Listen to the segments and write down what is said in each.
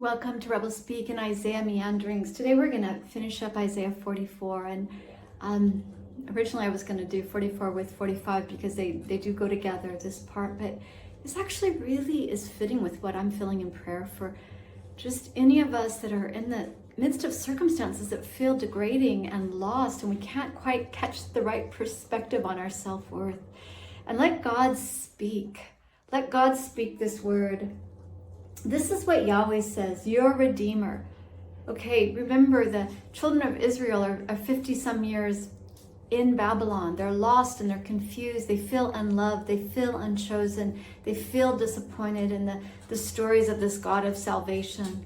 Welcome to Rebel Speak and Isaiah Meanderings. Today we're going to finish up Isaiah 44, and originally I was going to do 44 with 45 because they do go together, this part, but this actually really is fitting with what I'm feeling in prayer for just any of us that are in the midst of circumstances that feel degrading and lost, and we can't quite catch the right perspective on our self-worth. And let God speak. Let God speak this word. This is what Yahweh says, your Redeemer. Okay, remember the children of Israel are 50 some years in Babylon. They're lost and they're confused. They feel unloved. They feel unchosen. They feel disappointed in the stories of this God of salvation.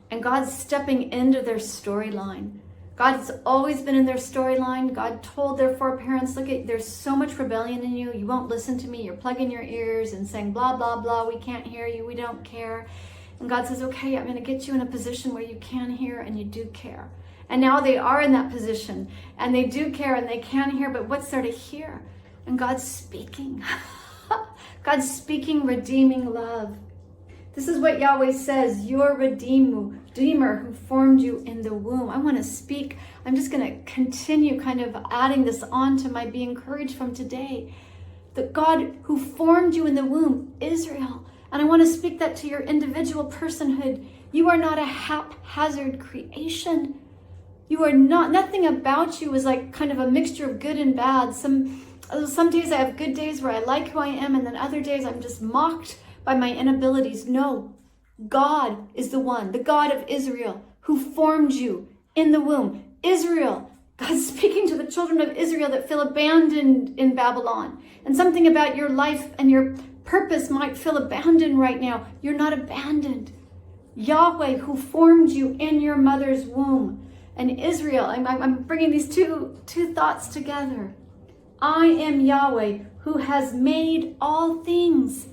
And God's stepping into their storyline. God's always been in their storyline. God told their foreparents, look, there's so much rebellion in you. You won't listen to me. You're plugging your ears and saying, blah, blah, blah. We can't hear you. We don't care. And God says, okay, I'm going to get you in a position where you can hear and you do care. And now they are in that position and they do care and they can hear, but what's there to hear? And God's speaking. God's speaking redeeming love. This is what Yahweh says, your Redeemer who formed you in the womb. I want to speak. I'm just going to continue kind of adding this on to my be encouraged from today. The God who formed you in the womb, Israel. And I want to speak that to your individual personhood. You are not a haphazard creation. You are not, nothing about you is like kind of a mixture of good and bad. Some days I have good days where I like who I am, and then other days I'm just mocked by my inabilities. No, God is the one, the God of Israel, who formed you in the womb. Israel, God's speaking to the children of Israel that feel abandoned in Babylon. And something about your life and your purpose might feel abandoned right now. You're not abandoned. Yahweh, who formed you in your mother's womb. And Israel, I'm bringing these two thoughts together. I am Yahweh, who has made all things.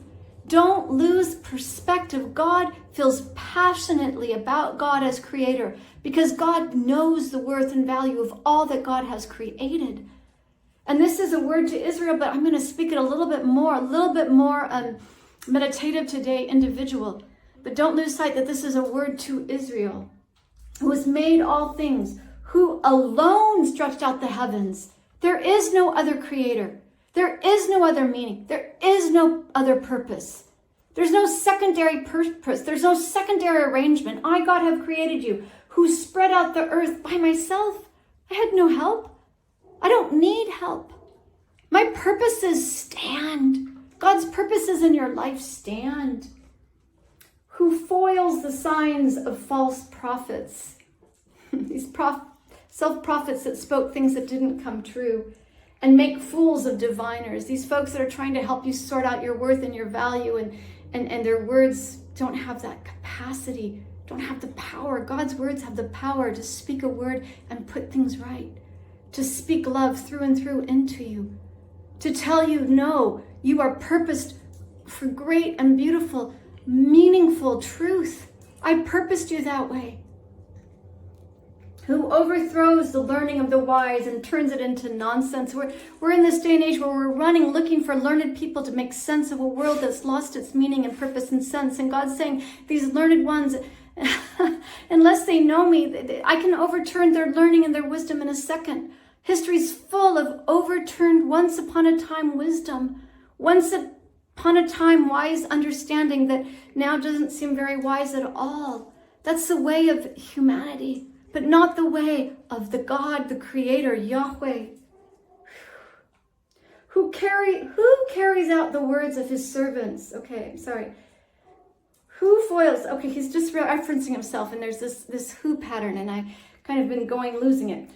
Don't lose perspective. God feels passionately about God as creator because God knows the worth and value of all that God has created. And this is a word to Israel, but I'm going to speak it a little bit more meditative today, individual. But don't lose sight that this is a word to Israel, who has made all things, who alone stretched out the heavens. There is no other creator. There is no other meaning. There is no other purpose. There's no secondary purpose. There's no secondary arrangement. I, God, have created you, who spread out the earth by myself. I had no help. I don't need help. My purposes stand. God's purposes in your life stand. Who foils the signs of false prophets. These self-prophets that spoke things that didn't come true. And make fools of diviners. These folks that are trying to help you sort out your worth and your value, and their words don't have that capacity, don't have the power. God's words have the power to speak a word and put things right. To speak love through and through into you. To tell you, no, you are purposed for great and beautiful, meaningful truth. I purposed you that way. Who overthrows the learning of the wise and turns it into nonsense. We're in this day and age where we're running, looking for learned people to make sense of a world that's lost its meaning and purpose and sense. And God's saying, these learned ones, unless they know me, I can overturn their learning and their wisdom in a second. History's full of overturned once upon a time wisdom. Once upon a time wise understanding that now doesn't seem very wise at all. That's the way of humanity. But not the way of the God, the Creator, Yahweh. Who carries out the words of his servants? Okay, sorry. Who foils? Okay, he's just referencing himself, and there's this who pattern, and I kind of been losing it.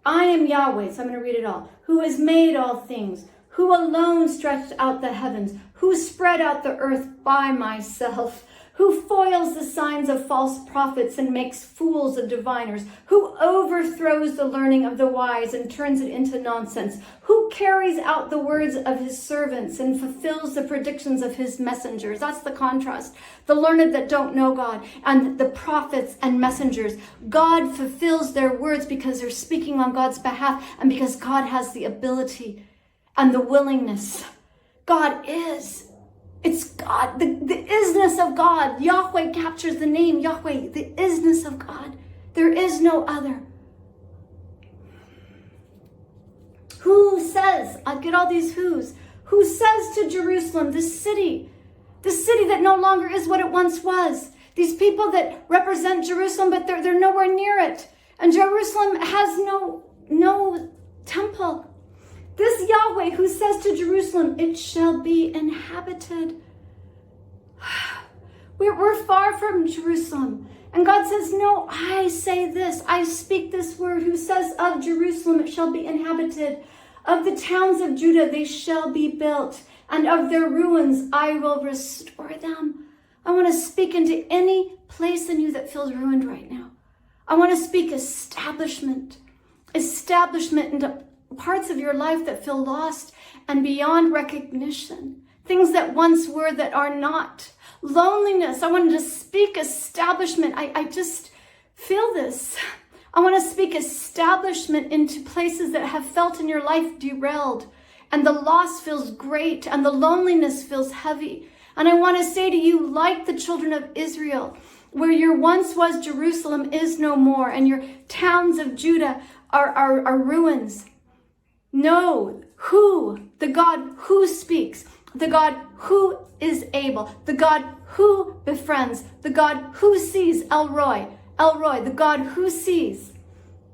I am Yahweh, so I'm going to read it all. Who has made all things, who alone stretched out the heavens, who spread out the earth by myself, who foils the signs of false prophets and makes fools of diviners, who overthrows the learning of the wise and turns it into nonsense, who carries out the words of his servants and fulfills the predictions of his messengers. That's the contrast. The learned that don't know God and the prophets and messengers. God fulfills their words because they're speaking on God's behalf and because God has the ability and the willingness. God is. It's God, the isness of God. Yahweh captures the name Yahweh, the isness of God. There is no other. Who says, I get all these who's, who says to Jerusalem, the city that no longer is what it once was. These people that represent Jerusalem, but they're nowhere near it. And Jerusalem has no temple. This Yahweh who says to Jerusalem, it shall be inhabited. We're far from Jerusalem. And God says, no, I say this. I speak this word. Who says of Jerusalem, it shall be inhabited. Of the towns of Judah, they shall be built. And of their ruins, I will restore them. I want to speak into any place in you that feels ruined right now. I want to speak establishment into parts of your life that feel lost and beyond recognition. Things that once were that are not. Loneliness. I wanted to speak establishment. I just feel this. I want to speak establishment into places that have felt in your life derailed. And the loss feels great. And the loneliness feels heavy. And I want to say to you, like the children of Israel, where your once was Jerusalem is no more. And your towns of Judah are ruins. No, who? The God who speaks. The God who is able. The God who befriends. The God who sees. El Roy, the God who sees.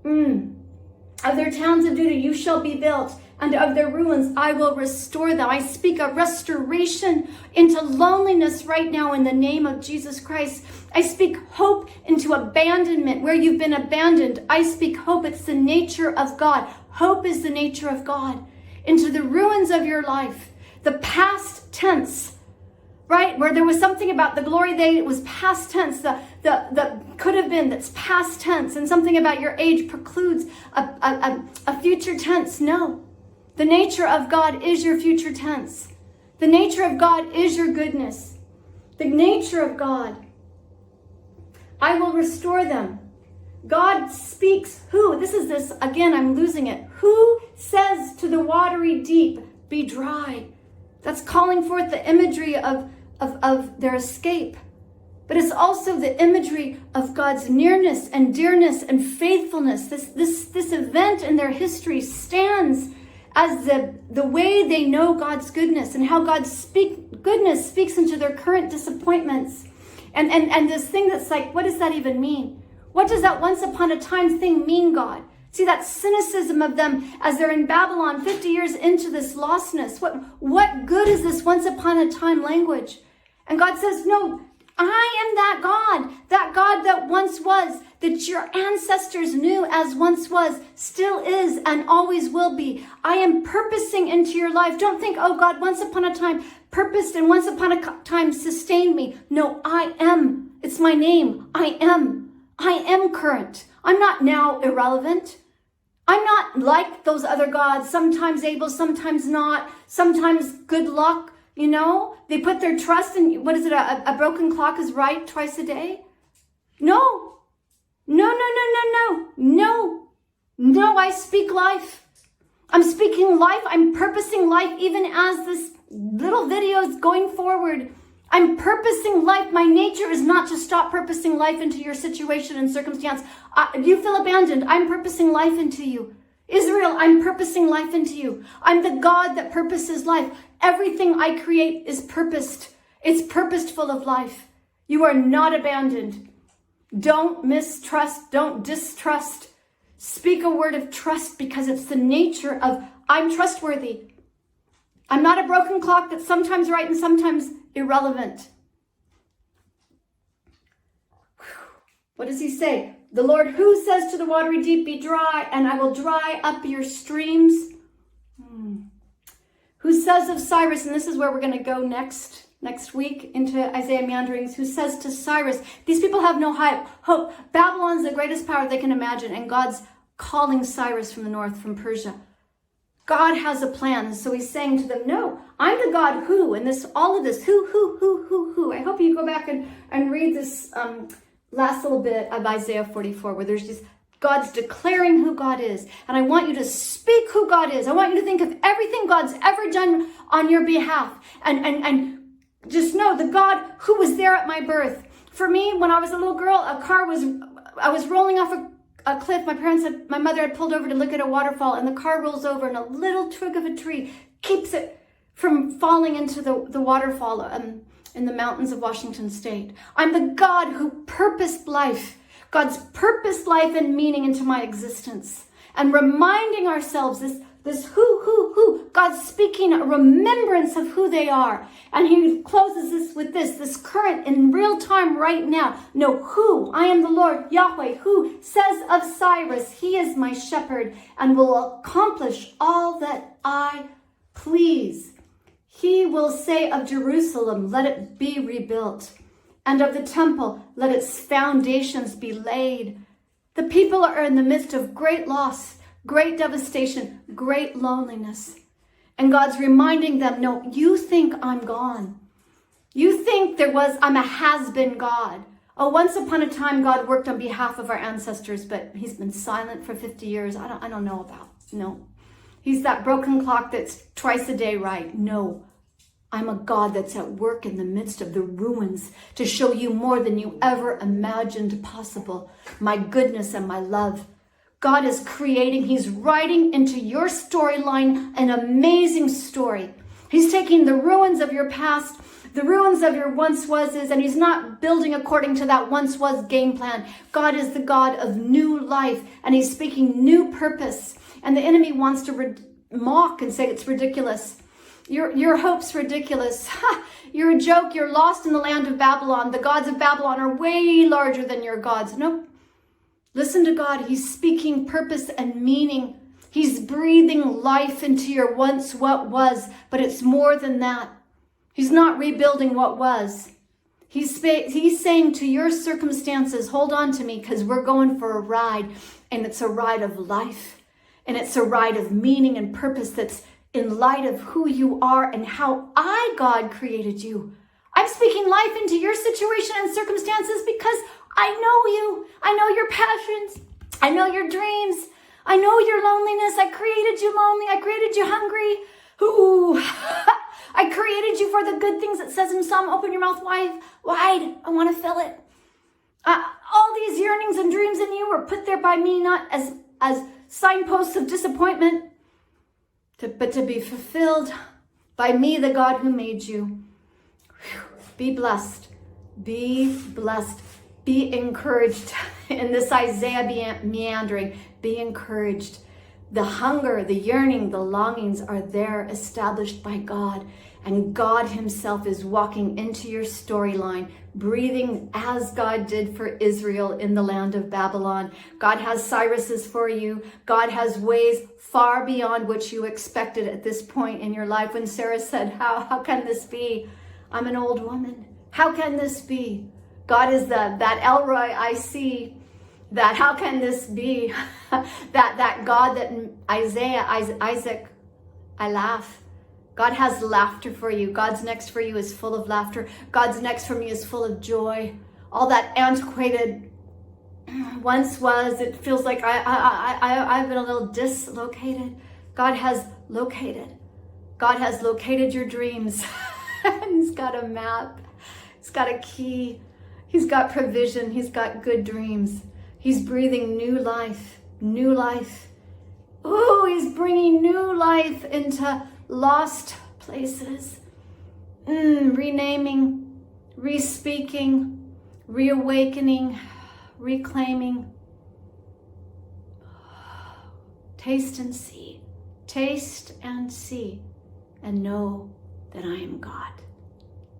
Of their towns of Judah you shall be built, and of their ruins I will restore them. I speak a restoration into loneliness right now in the name of Jesus Christ. I speak hope into abandonment where you've been abandoned. I speak hope. It's the nature of God. Hope is the nature of God. Into the ruins of your life. The past tense, right? Where there was something about the glory day, it was past tense. The could have been, that's past tense. And something about your age precludes a future tense. No. The nature of God is your future tense. The nature of God is your goodness. The nature of God. I will restore them. God speaks who? This, again, I'm losing it. Who says to the watery deep, be dry? That's calling forth the imagery of their escape. But it's also the imagery of God's nearness and dearness and faithfulness. This event in their history stands as the way they know God's goodness and how God's goodness speaks into their current disappointments. And this thing that's like, what does that even mean? What does that once upon a time thing mean, God? See, that cynicism of them as they're in Babylon 50 years into this lostness. What good is this once upon a time language? And God says, no, I am that God that once was, that your ancestors knew as once was, still is, and always will be. I am purposing into your life. Don't think, oh God, once upon a time purposed and once upon a time sustained me. No, I am. It's my name. I am current. I'm not now irrelevant. I'm not like those other gods, sometimes able, sometimes not, sometimes good luck, you know? They put their trust in, what is it, a broken clock is right twice a day? No, I speak life. I'm speaking life. I'm purposing life even as this little video is going forward. I'm purposing life. My nature is not to stop purposing life into your situation and circumstance. You feel abandoned. I'm purposing life into you. Israel, I'm purposing life into you. I'm the God that purposes life. Everything I create is purposed. It's purposed, full of life. You are not abandoned. Don't mistrust. Don't distrust. Speak a word of trust because it's the nature of I'm trustworthy. I'm not a broken clock that's sometimes right and sometimes irrelevant. What does he say? The Lord who says to the watery deep, be dry, and I will dry up your streams. Who says of Cyrus, and this is where we're going to go next week into Isaiah Meanderings, who says to Cyrus, these people have no hope. Babylon's the greatest power they can imagine, and God's calling Cyrus from the north, from Persia. God has a plan. So he's saying to them, no, I'm the God who, and all of this, who. I hope you go back and read this last little bit of Isaiah 44, where there's just God's declaring who God is. And I want you to speak who God is. I want you to think of everything God's ever done on your behalf. And just know the God who was there at my birth. For me, when I was a little girl, I was rolling off a cliff. My mother had pulled over to look at a waterfall, and the car rolls over, and a little twig of a tree keeps it from falling into the waterfall in the mountains of Washington State. I'm the God who purposed life, God's purposed life and meaning into my existence. And reminding ourselves this who, God's speaking a remembrance of who they are. And he closes this with this current in real time right now. Know who, I am the Lord, Yahweh, who says of Cyrus, he is my shepherd and will accomplish all that I please. He will say of Jerusalem, let it be rebuilt. And of the temple, let its foundations be laid. The people are in the midst of great loss, great devastation, great loneliness. And God's reminding them, no, you think I'm gone. You think I'm a has-been God. Oh, once upon a time, God worked on behalf of our ancestors, but he's been silent for 50 years. I don't know about, no. He's that broken clock that's twice a day right. No, I'm a God that's at work in the midst of the ruins to show you more than you ever imagined possible. My goodness and my love. God is creating, he's writing into your storyline an amazing story. He's taking the ruins of your past, the ruins of your once wases, and he's not building according to that once was game plan. God is the God of new life, and he's speaking new purpose. And the enemy wants to mock and say it's ridiculous. Your hope's ridiculous. You're a joke. You're lost in the land of Babylon. The gods of Babylon are way larger than your gods. Nope. Listen to God. He's speaking purpose and meaning. He's breathing life into your once what was, but it's more than that. He's not rebuilding what was. He's saying to your circumstances, hold on to me because we're going for a ride, and it's a ride of life. And it's a ride of meaning and purpose that's in light of who you are and how God, created you. I'm speaking life into your situation and circumstances because I know you. I know your passions. I know your dreams. I know your loneliness. I created you lonely. I created you hungry. Ooh. I created you for the good things. It says in Psalm, open your mouth wide. I want to fill it. All these yearnings and dreams in you were put there by me, not as signposts of disappointment, but to be fulfilled by me, the God who made you. Be blessed. Be blessed. Be encouraged. In this Isaiah meandering, be encouraged. The hunger, the yearning, the longings are there established by God. And God himself is walking into your storyline, breathing as God did for Israel in the land of Babylon. God has Cyruses for you. God has ways far beyond what you expected at this point in your life. When Sarah said, how can this be? I'm an old woman. How can this be? God is that Elroy I see. That how can this be? that God that Isaac, I laugh. God has laughter for you. God's next for you is full of laughter. God's next for me is full of joy. All that antiquated once was, it feels like I've been a little dislocated. God has located. God has located your dreams. He's got a map. He's got a key. He's got provision. He's got good dreams. He's breathing new life. New life. Oh, he's bringing new life into lost places, renaming, re-speaking, reawakening, reclaiming. Taste and see, and know that I am God.